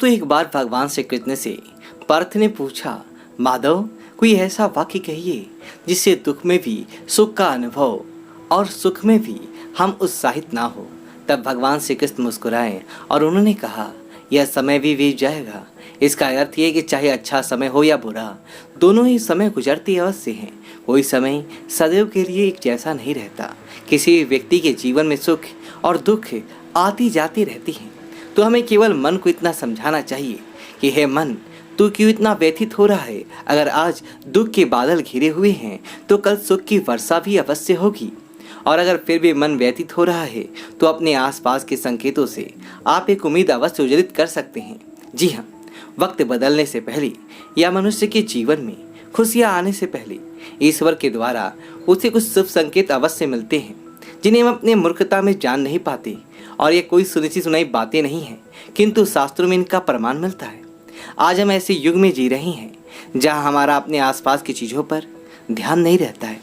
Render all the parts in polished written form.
दोस्तों, एक बार भगवान श्री कृष्ण से पार्थ ने पूछा, माधव कोई ऐसा वाक्य कहिए जिससे दुख में भी सुख का अनुभव और सुख में भी हम उत्साहित ना हो। तब भगवान श्री कृष्ण मुस्कुराए और उन्होंने कहा, यह समय भी बीत जाएगा। इसका अर्थ यह कि चाहे अच्छा समय हो या बुरा, दोनों ही समय गुजरते अवश्य हैं। कोई समय सदैव के लिए एक जैसा नहीं रहता। किसी भी व्यक्ति के जीवन में सुख और दुख आती जाती रहती हैं। तो हमें केवल मन को इतना समझाना चाहिए कि हे मन, तू क्यों इतना व्यथित हो रहा है? अगर आज दुख के बादल घिरे हुए हैं तो कल सुख की वर्षा भी अवश्य होगी। और अगर फिर भी मन व्यथित हो रहा है तो अपने आसपास के संकेतों से आप एक उम्मीद अवश्य उजागर कर सकते हैं। जी हाँ, वक्त बदलने से पहले या मनुष्य के जीवन में खुशियाँ आने से पहले ईश्वर के द्वारा उसे कुछ शुभ संकेत अवश्य मिलते हैं, जिन्हें हम अपने मूर्खता में जान नहीं पाते। और ये कोई सुनी सुनाई बातें नहीं हैं, किंतु शास्त्रों में इनका प्रमाण मिलता है। आज हम ऐसे युग में जी रहे हैं जहाँ हमारा अपने आसपास की चीज़ों पर ध्यान नहीं रहता है,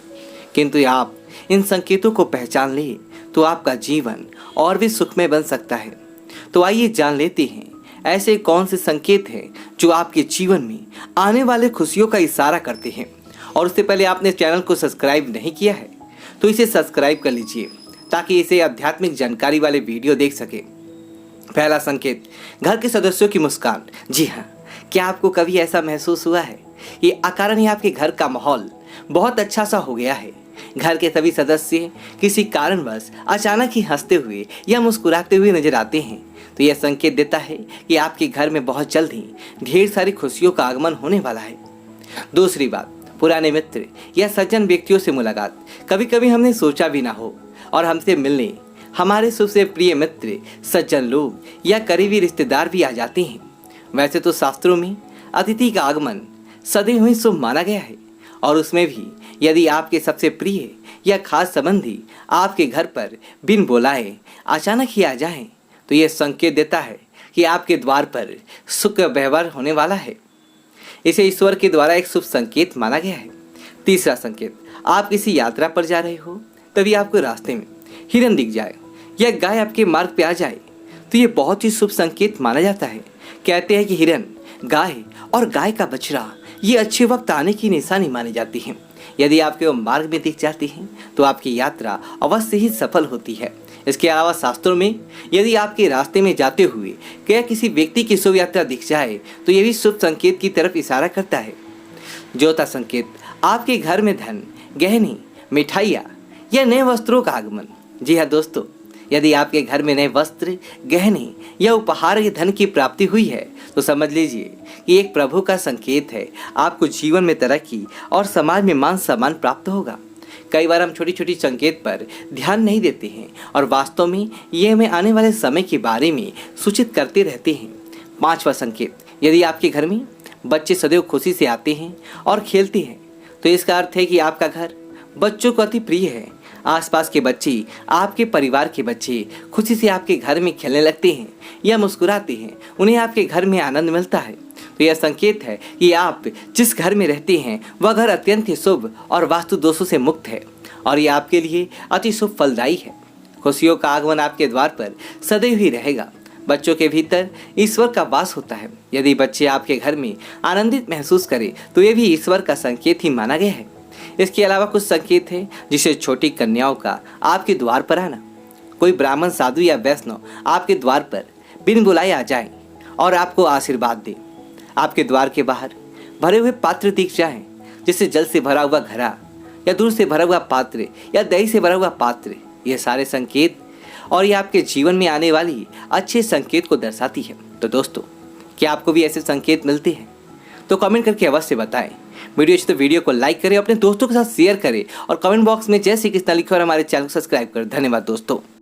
किंतु आप इन संकेतों को पहचान ले तो आपका जीवन और भी सुखमय बन सकता है। तो आइए जान लेते हैं ऐसे कौन से संकेत हैं जो आपके जीवन में आने वाले खुशियों का इशारा करते हैं। और उससे पहले आपने चैनल को सब्सक्राइब नहीं किया है तो इसे सब्सक्राइब कर लीजिए ताकि इसे आध्यात्मिक जानकारी वाले वीडियो देख सके। पहला संकेत, घर के सदस्यों की मुस्कान। जी हाँ, क्या आपको कभी ऐसा महसूस हुआ है कि अकारण ही आपके घर का माहौल बहुत अच्छा सा हो गया है? घर के सभी सदस्य किसी कारणवश अचानक ही हंसते हुए या मुस्कुराते हुए नजर आते हैं, तो यह संकेत देता है कि आपके घर में बहुत जल्द ही ढेर सारी खुशियों का आगमन होने वाला है। दूसरी बात, पुराने मित्र या सज्जन व्यक्तियों से मुलाकात। कभी कभी हमने सोचा भी ना हो और हमसे मिलने हमारे सबसे प्रिय मित्र, सज्जन लोग या करीबी रिश्तेदार भी आ जाते हैं। वैसे तो शास्त्रों में अतिथि का आगमन सदैव ही शुभ माना गया है, और उसमें भी यदि आपके सबसे प्रिय या खास संबंधी आपके घर पर बिन बुलाए अचानक ही आ जाएं, तो यह संकेत देता है कि आपके द्वार पर सुख व्यवहार होने वाला है। इसे ईश्वर के द्वारा एक शुभ संकेत माना गया है। तीसरा संकेत, आप किसी यात्रा पर जा रहे हो, तभी आपको रास्ते में हिरन दिख जाए या गाय आपके मार्ग पे आ जाए, तो ये बहुत ही शुभ संकेत माना जाता है। कहते हैं कि हिरन, गाय और गाय का बछड़ा ये अच्छे वक्त आने की निशानी मानी जाती है। यदि आपके वो मार्ग में दिख जाती हैं तो आपकी यात्रा अवश्य ही सफल होती है। इसके अलावा शास्त्रों में यदि आपके रास्ते में जाते हुए क्या किसी व्यक्ति की शुभ यात्रा दिख जाए तो यह भी शुभ संकेत की तरफ इशारा करता है। चौथा संकेत, आपके घर में धन, गहने, मिठाइयाँ या नए वस्त्रों का आगमन। जी हाँ दोस्तों, यदि आपके घर में नए वस्त्र, गहने या उपहार या धन की प्राप्ति हुई है तो समझ लीजिए कि एक प्रभु का संकेत है। आपको जीवन में तरक्की और समाज में मान सम्मान प्राप्त होगा। कई बार हम छोटी छोटी संकेत पर ध्यान नहीं देते हैं और वास्तव में ये हमें आने वाले समय के बारे में सूचित करते रहते हैं। पांचवा संकेत, यदि आपके घर में बच्चे सदैव खुशी से आते हैं और खेलते हैं तो इसका अर्थ है कि आपका घर बच्चों को अति प्रिय है। आसपास के बच्चे, आपके परिवार के बच्चे खुशी से आपके घर में खेलने लगते हैं या मुस्कुराते हैं, उन्हें आपके घर में आनंद मिलता है, तो यह संकेत है कि आप जिस घर में रहते हैं वह घर अत्यंत ही शुभ और वास्तु दोषों से मुक्त है और यह आपके लिए अति शुभ फलदायी है। खुशियों का आगमन आपके द्वार पर सदैव ही रहेगा। बच्चों के भीतर ईश्वर का वास होता है। यदि बच्चे आपके घर में आनंदित महसूस करें तो यह भी ईश्वर का संकेत ही माना गया है। इसके अलावा कुछ संकेत है जिसे छोटी कन्याओं का आपके द्वार पर आना। कोई ब्राह्मण, साधु या वैष्णव आपके द्वार पर बिन बुलाए आ जाए और आपको आशीर्वाद दे। आपके द्वार के बाहर भरे हुए पात्र दिख जाएं, जैसे जल से भरा हुआ घड़ा या दूध से भरा हुआ पात्र या दही से भरा हुआ पात्र। ये सारे संकेत और ये आपके जीवन में आने वाली अच्छे संकेत को दर्शाती है। तो दोस्तों, क्या आपको भी ऐसे संकेत मिलते हैं? तो कमेंट करके अवश्य बताएं। वीडियो अच्छी तो वीडियो को लाइक करें, अपने दोस्तों के साथ शेयर करें और कमेंट बॉक्स में जय श्री कृष्ण लिखें और हमारे चैनल को सब्सक्राइब करें। धन्यवाद दोस्तों।